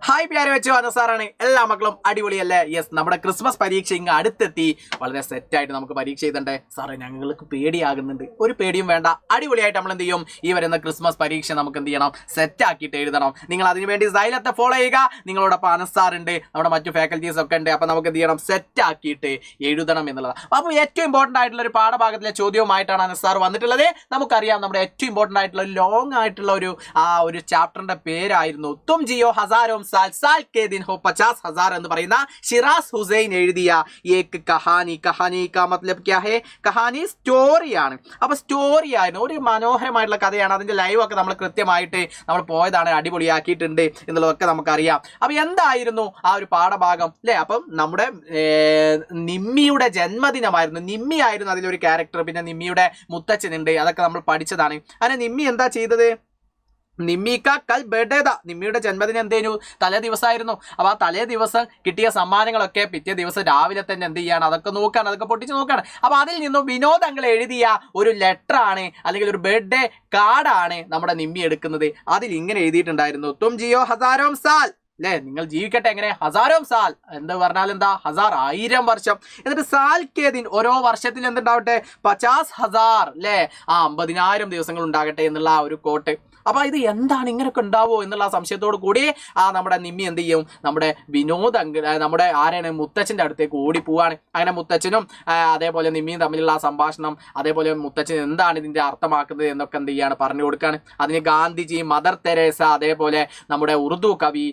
Hi പ്യാരെ വെച്ചു സാറാണ്. എല്ലാ മക്കളും അടിപൊളിയല്ലേ? യെസ്, നമ്മുടെ ക്രിസ്മസ് പരീക്ഷ ഇങ്ങ് അടുത്തെത്തി. വളരെ സെറ്റായിട്ട് നമുക്ക് പരീക്ഷ എഴുതണ്ടേ സാറേ? ഞങ്ങൾക്ക് പേടിയാകുന്നുണ്ട്. ഒരു പേടിയും വേണ്ട, അടിപൊളിയായിട്ട് നമ്മൾ എന്ത് ചെയ്യും? ഈ വരുന്ന ക്രിസ്മസ് പരീക്ഷ നമുക്ക് എന്ത് ചെയ്യണം? സെറ്റാക്കിയിട്ട് എഴുതണം. നിങ്ങൾ അതിനുവേണ്ടി സൈലത്തെ ഫോളോ ചെയ്യുക. നിങ്ങളോടൊപ്പം അനസാറുണ്ട്, നമ്മുടെ മറ്റു ഫാക്കൽറ്റീസ് ഒക്കെ ഉണ്ട്. അപ്പം നമുക്ക് എന്ത് ചെയ്യണം? സെറ്റാക്കിയിട്ട് എഴുതണം എന്നുള്ളതാണ്. അപ്പോൾ ഏറ്റവും ഇമ്പോർട്ടൻ്റ് ആയിട്ടുള്ള ഒരു പാഠഭാഗത്തിലെ ചോദ്യവുമായിട്ടാണ് അനസാർ വന്നിട്ടുള്ളത്. നമുക്കറിയാം, നമ്മുടെ ഏറ്റവും ഇമ്പോർട്ടൻ്റ് ആയിട്ടുള്ള ലോങ് ആയിട്ടുള്ള ഒരു ചാപ്റ്ററിന്റെ പേരായിരുന്നു തും ജിയോ ഹസാരോം साल साल के दिन हो 50,000 എന്ന് പറയുന്ന ഷിറാസ് ഹുസൈൻ എഴുതിയ ഏക് കഹാനി. കഹാനി കാ മത്ലബ് ക്യാ ഹേ? കഹാനി സ്റ്റോറിയാണ്. അപ്പൊ സ്റ്റോറി ആയിരുന്നു, ഒരു മനോഹരമായിട്ടുള്ള കഥയാണ്. അതിന്റെ ലൈവ് ഒക്കെ നമ്മൾ കൃത്യമായിട്ട് നമ്മൾ പോയതാണ്, അടിപൊളിയാക്കിയിട്ടുണ്ട് എന്നുള്ളതൊക്കെ നമുക്കറിയാം. അപ്പൊ എന്തായിരുന്നു ആ ഒരു പാഠഭാഗം അല്ലെ? അപ്പം നമ്മുടെ നിമ്മിയുടെ ജന്മദിനമായിരുന്നു. നിമ്മി ആയിരുന്നു അതിലൊരു ക്യാരക്ടർ. പിന്നെ നിമ്മിയുടെ മുത്തച്ഛനുണ്ട്, അതൊക്കെ നമ്മൾ പഠിച്ചതാണ്. അങ്ങനെ നിമ്മി എന്താ ചെയ്തത്? നിമ്മിക്ക കൽ ബർത്ത്ഡേ. നിമ്മിയുടെ ജന്മദിനം എന്തേനു? തലേ ദിവസമായിരുന്നു. അപ്പോൾ ആ തലേ ദിവസം കിട്ടിയ സമ്മാനങ്ങളൊക്കെ പിറ്റേ ദിവസം രാവിലെ തന്നെ എന്ത് ചെയ്യാണ്? അതൊക്കെ നോക്കുകയാണ്, അതൊക്കെ പൊട്ടിച്ച് നോക്കുകയാണ്. അപ്പോൾ അതിൽ നിന്നും വിനോദങ്ങൾ എഴുതിയ ഒരു ലെറ്ററാണ്, അല്ലെങ്കിൽ ഒരു ബർത്ത്ഡേ കാർഡാണ് നമ്മുടെ നിമ്മി എടുക്കുന്നത്. അതിൽ ഇങ്ങനെ എഴുതിയിട്ടുണ്ടായിരുന്നു, തും ജിയോ ഹസാരോം സാൽ അല്ലേ? നിങ്ങൾ ജീവിക്കട്ടെ. എങ്ങനെ? ഹസാരോം സാൽ എന്ന് പറഞ്ഞാൽ എന്താ? ഹസാർ 1000 വർഷം. എന്നിട്ട് സാൽ കേ ദിൻ, ഓരോ വർഷത്തിൽ എന്തുണ്ടാവട്ടെ? 50,000 അല്ലേ? 50,000 ദിവസങ്ങൾ ഉണ്ടാകട്ടെ എന്നുള്ള ആ ഒരു കോട്ട്. അപ്പൊ ഇത് എന്താണ്, ഇങ്ങനെയൊക്കെ ഉണ്ടാവോ എന്നുള്ള സംശയത്തോടു കൂടി നമ്മുടെ നിമ്മി എന്ത് ചെയ്യും? നമ്മുടെ വിനോദ് നമ്മുടെ ആരാണ്? മുത്തച്ഛൻ്റെ അടുത്തേക്ക് ഓടി പോവാണ്. അങ്ങനെ മുത്തച്ഛനും അതേപോലെ നിമ്മിയും തമ്മിലുള്ള ആ സംഭാഷണം, അതേപോലെ മുത്തച്ഛൻ എന്താണ് ഇതിന്റെ അർത്ഥമാക്കുന്നത് എന്നൊക്കെ എന്ത് ചെയ്യാണ്? പറഞ്ഞു കൊടുക്കുകയാണ്. അതിന് ഗാന്ധിജി, മദർ തെരേസ, അതേപോലെ നമ്മുടെ ഉറുദു കവി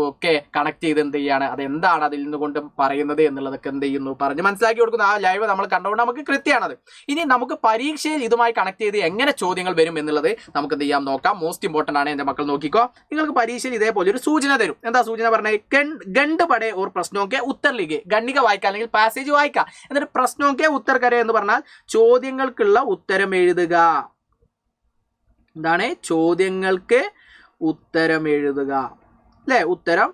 ഒക്കെ കണക്ട് ചെയ്ത് എന്ത് ചെയ്യാണ്? അതെന്താണ് അതിൽ നിന്ന് കൊണ്ട് പറയുന്നത് എന്നുള്ളതൊക്കെ എന്ത് ചെയ്യുന്നു? പറഞ്ഞ് മനസ്സിലാക്കി കൊടുക്കുന്ന ആ ലൈവ് നമ്മൾ കണ്ടുകൊണ്ട് നമുക്ക് കൃത്യമാണത്. ഇനി നമുക്ക് പരീക്ഷയിൽ ഇതുമായി കണക്ട് ചെയ്ത് എങ്ങനെ ചോദ്യങ്ങൾ വരും എന്നുള്ളത് നമുക്ക് എന്ത് ചെയ്യാം? നോക്കാം. മോസ്റ്റ് ഇമ്പോർട്ടൻ്റ് ആണ്. എൻ്റെ മക്കൾ നോക്കിക്കോ. നിങ്ങൾക്ക് പരീക്ഷയിൽ ഇതേപോലെ ഒരു സൂചന തരും. എന്താ സൂചന പറഞ്ഞത്? ഗണ്ട് പടേ ഓർ പ്രശ്നമൊക്കെ ഉത്തർ ലിഖേ. ഗണ്ണിക വായിക്കുക, അല്ലെങ്കിൽ പാസേജ് വായിക്കുക. എന്നിട്ട് പ്രശ്നമൊക്കെ ഉത്തർ കരേ എന്ന് പറഞ്ഞാൽ ചോദ്യങ്ങൾക്കുള്ള ഉത്തരം എഴുതുക. എന്താണ്? ചോദ്യങ്ങൾക്ക് ഉത്തരം എഴുതുക അല്ലേ? ഉത്തരം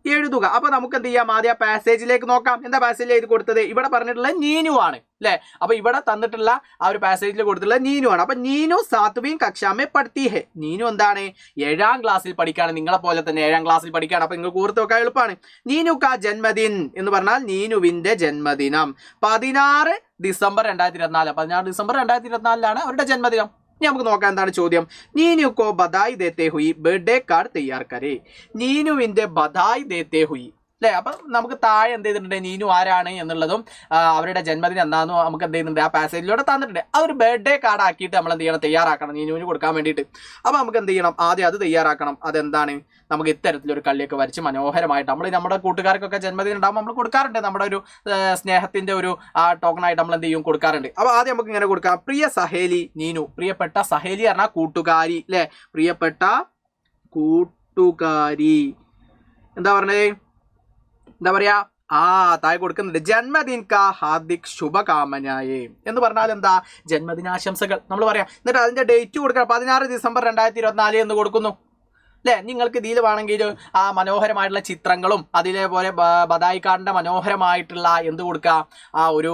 എഴുതുക. അപ്പൊ നമുക്ക് എന്ത് ചെയ്യാം? ആദ്യം ആ പാസേജിലേക്ക് നോക്കാം. എന്താ പാസേജിൽ എഴുതി കൊടുത്തത്? ഇവിടെ പറഞ്ഞിട്ടുള്ള നീനു ആണ് അല്ലെ? അപ്പൊ ഇവിടെ തന്നിട്ടുള്ള ആ ഒരു പാസേജിൽ കൊടുത്തിട്ടുള്ള നീനു ആണ്. അപ്പൊ നീനു 7वीं कक्षा में पढ़ती है. നീനു എന്താണ്? 7ാം ക്ലാസ്സിൽ പഠിക്കുകയാണ്. നിങ്ങളെ പോലെ തന്നെ 7ാം ക്ലാസ്സിൽ പഠിക്കുകയാണ്. അപ്പൊ നിങ്ങൾക്ക് ഓർത്ത് വെക്കാൻ എളുപ്പമാണ്. നീനു കാ ജന്മദിൻ എന്ന് പറഞ്ഞാൽ നീനുവിന്റെ ജന്മദിനം 16 ഡിസംബർ 2024. 16 ഡിസംബർ 2024 അവരുടെ ജന്മദിനം. ഇനി നമുക്ക് നോക്കാം എന്താണ് ചോദ്യം. നീനു കോ ബധായി ദേത്തെ ഹുയി ബർത്ത്ഡേ കാർഡ് തയ്യാർ കരേ. നീനുവിന്റെ ബധായി ദേത്തെ ഹുയി അല്ലെ? അപ്പൊ നമുക്ക് താഴെ എന്ത് ചെയ്തിട്ടുണ്ട്? നീനു ആരാണ് എന്നുള്ളതും അവരുടെ ജന്മദിനം എന്താണെന്നും നമുക്ക് എന്ത് ചെയ്യുന്നുണ്ട്? ആ പാസേജിലൂടെ തന്നിട്ടുണ്ട്. ആ ഒരു ബർത്ത്ഡേ കാർഡ് ആക്കിയിട്ട് നമ്മൾ എന്ത് ചെയ്യണം? തയ്യാറാക്കണം, നീനുവിന് കൊടുക്കാൻ വേണ്ടിയിട്ട്. അപ്പൊ നമുക്ക് എന്ത് ചെയ്യണം? ആദ്യം അത് തയ്യാറാക്കണം. അതെന്താണ്? നമുക്ക് ഇത്തരത്തിലൊരു കള്ളിയൊക്കെ വരച്ച് മനോഹരമായിട്ട് നമ്മുടെ കൂട്ടുകാർക്കൊക്കെ ജന്മദിനം ഉണ്ടാകുമ്പോൾ നമ്മൾ കൊടുക്കാറുണ്ട്. നമ്മുടെ ഒരു സ്നേഹത്തിന്റെ ഒരു ടോക്കണായിട്ട് നമ്മൾ എന്ത് ചെയ്യും? കൊടുക്കാറുണ്ട്. അപ്പൊ ആദ്യം നമുക്ക് ഇങ്ങനെ കൊടുക്കാം. പ്രിയ സഹേലി നീനു. പ്രിയപ്പെട്ട സഹേലി പറഞ്ഞാൽ കൂട്ടുകാരി അല്ലെ? പ്രിയപ്പെട്ട കൂട്ടുകാരി. എന്താ പറഞ്ഞേ? എന്താ പറയാ? താഴെ കൊടുക്കുന്നുണ്ട്. ജന്മദിൻ കാ ഹാർദിക് ശുഭകാമനായേ എന്ന് പറഞ്ഞാൽ എന്താ? ജന്മദിനാശംസകൾ നമ്മൾ പറയാം. എന്നിട്ട് അതിന്റെ ഡേറ്റ് കൊടുക്കണം. 16 ഡിസംബർ 2024 എന്ന് കൊടുക്കുന്നു അല്ലെ? നിങ്ങൾക്ക് ഇതിൽ വേണമെങ്കിൽ ആ മനോഹരമായിട്ടുള്ള ചിത്രങ്ങളും അതിലേപോലെ ബധായി കാർഡിന്റെ മനോഹരമായിട്ടുള്ള എന്ത് കൊടുക്കുക? ആ ഒരു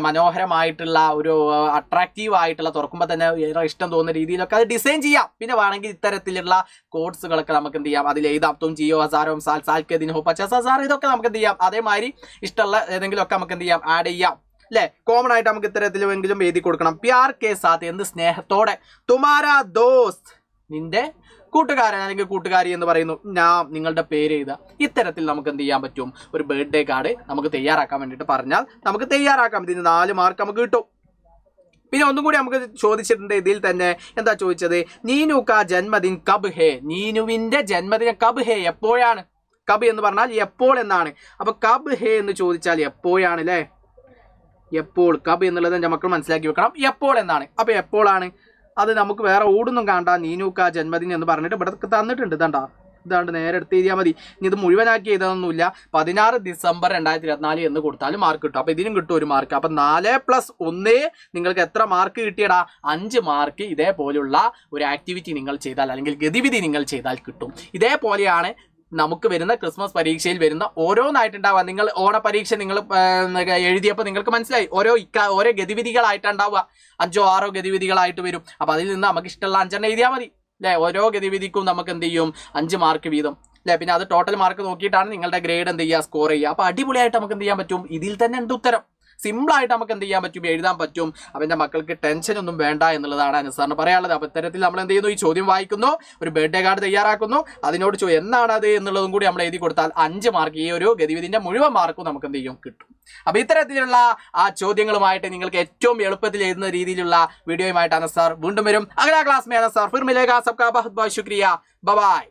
മനോഹരമായിട്ടുള്ള ഒരു അട്രാക്റ്റീവ് ആയിട്ടുള്ള, തുറക്കുമ്പോൾ തന്നെ ഏറെ ഇഷ്ടം തോന്നുന്ന രീതിയിലൊക്കെ അത് ഡിസൈൻ ചെയ്യാം. പിന്നെ വേണമെങ്കിൽ ഇത്തരത്തിലുള്ള കോഡ്സുകളൊക്കെ നമുക്ക് എന്ത് ചെയ്യാം? അതിൽ എഴുതാം. തും ജിയോ ഹസാരോം സാൽ സാൽ കേ ദിൻ ഹോ 50,000. ഇതൊക്കെ നമുക്ക് എന്ത് ചെയ്യാം? അതേമാതിരി ഇഷ്ടമുള്ള ഏതെങ്കിലും ഒക്കെ നമുക്ക് എന്ത് ചെയ്യാം? ആഡ് ചെയ്യാം അല്ലെ? കോമൺ ആയിട്ട് നമുക്ക് ഇത്തരത്തിലെങ്കിലും എഴുതി കൊടുക്കണം. പ്യാർ കെ സാത്ത്, എന്ത് സ്നേഹത്തോടെ. തുമാരാ ദോസ്ത്, നിന്റെ കൂട്ടുകാരൻ അല്ലെങ്കിൽ കൂട്ടുകാരി എന്ന് പറയുന്നു. നിങ്ങളുടെ പേര് എഴുതുക. ഇത്തരത്തിൽ നമുക്ക് എന്ത് ചെയ്യാൻ പറ്റും? ഒരു ബർത്ത്ഡേ കാർഡ് നമുക്ക് തയ്യാറാക്കാൻ വേണ്ടിയിട്ട് പറഞ്ഞാൽ നമുക്ക് തയ്യാറാക്കാം. ഇതിന് 4 മാർക്ക് നമുക്ക് കിട്ടും. പിന്നെ ഒന്നും കൂടി നമുക്ക് ചോദിച്ചിട്ടുണ്ട് ഇതിൽ തന്നെ. എന്താ ചോദിച്ചത്? നീനു കാ ജന്മദിൻ കബ് ഹേ. നീനുവിന്റെ ജന്മദിനം കബ് ഹേ, എപ്പോഴാണ്? കബ് എന്ന് പറഞ്ഞാൽ എപ്പോൾ എന്നാണ്. അപ്പൊ കബ് ഹേ എന്ന് ചോദിച്ചാൽ എപ്പോഴാണ് അല്ലേ? എപ്പോൾ. കബ് എന്നുള്ളത് എൻ്റെ മക്കൾ മനസ്സിലാക്കി വെക്കണം. എപ്പോൾ എന്നാണ്. അപ്പൊ എപ്പോഴാണ്? അത് നമുക്ക് വേറെ ഓടൊന്നും കാണണ്ട. നീനുക്ക ജന്മദിനം എന്ന് പറഞ്ഞിട്ട് ഇവിടെ തന്നിട്ടുണ്ട്. ഇതാണ്ട് നേരെ എടുത്ത് എഴുതിയാൽ മതി. ഇനി ഇത് മുഴുവനാക്കി എഴുതാനൊന്നുമില്ല. 16 ഡിസംബർ 2024 എന്ന് കൊടുത്താലും മാർക്ക് കിട്ടും. അപ്പൊ ഇതിനും കിട്ടും 1 മാർക്ക്. അപ്പൊ 4+1 നിങ്ങൾക്ക് എത്ര മാർക്ക് കിട്ടിയടാ? 5 മാർക്ക് ഇതേപോലുള്ള ഒരു ആക്ടിവിറ്റി നിങ്ങൾ ചെയ്താൽ, അല്ലെങ്കിൽ ഗതിവിധി നിങ്ങൾ ചെയ്താൽ കിട്ടും. ഇതേപോലെയാണ് നമുക്ക് വരുന്ന ക്രിസ്മസ് പരീക്ഷയിൽ വരുന്ന ഓരോന്നായിട്ടുണ്ടാവുക. നിങ്ങൾ ഓണ പരീക്ഷ നിങ്ങൾ എഴുതിയപ്പോൾ നിങ്ങൾക്ക് മനസ്സിലായി ഓരോ ഗതിവിധികളായിട്ടുണ്ടാവുക. 5ഓ 6ഓ ഗതിവിധികളായിട്ട് വരും. അപ്പൊ അതിൽ നിന്ന് നമുക്ക് ഇഷ്ടമുള്ള 5 എണ്ണം എഴുതിയാൽ മതി അല്ലെ? ഓരോ ഗതിവിധിക്കും നമുക്ക് എന്ത് ചെയ്യും? 5 മാർക്ക് വീതം അല്ലെ. പിന്നെ അത് ടോട്ടൽ മാർക്ക് നോക്കിയിട്ടാണ് നിങ്ങളുടെ ഗ്രേഡ് എന്ത് ചെയ്യുക, സ്കോർ ചെയ്യുക. അപ്പൊ അടിപൊളിയായിട്ട് നമുക്ക് എന്ത് ചെയ്യാൻ പറ്റും, ഇതിൽ തന്നെ ഉണ്ട് ഉത്തരം. സിമ്പിൾ ആയിട്ട് നമുക്ക് എന്ത് ചെയ്യാൻ പറ്റും, എഴുതാൻ പറ്റും. അവന്റെ മക്കൾക്ക് ടെൻഷൻ ഒന്നും വേണ്ട എന്നുള്ളതാണ് അനുസാറിന് പറയാനുള്ളത്. അപ്പൊ ഇത്തരത്തിൽ നമ്മൾ എന്ത് ചെയ്യുന്നു, ഈ ചോദ്യം വായിക്കുന്നു, ഒരു ബർത്ത്ഡേ കാർഡ് തയ്യാറാക്കുന്നു, അതിനോട് എന്നാണ് അത് എന്നുള്ളതും കൂടി നമ്മൾ എഴുതി കൊടുത്താൽ 5 മാർക്ക്, ഈ ഒരു ഗതിവിധിന്റെ മുഴുവൻ മാർക്കും നമുക്ക് എന്ത് ചെയ്യും, കിട്ടും. അപ്പൊ ഇത്തരത്തിലുള്ള ആ ചോദ്യങ്ങളുമായിട്ട് നിങ്ങൾക്ക് ഏറ്റവും എളുപ്പത്തിൽ എഴുതുന്ന രീതിയിലുള്ള വീഡിയോയുമായിട്ട് അനസാർ വീണ്ടും വരും. അഗലാ ക്ലാസ് മേ അനസാർ ഫിർ മിലേഗാ. സബ്കാ ബഹുത് ബഹുത് ശുക്രിയ. ബൈ.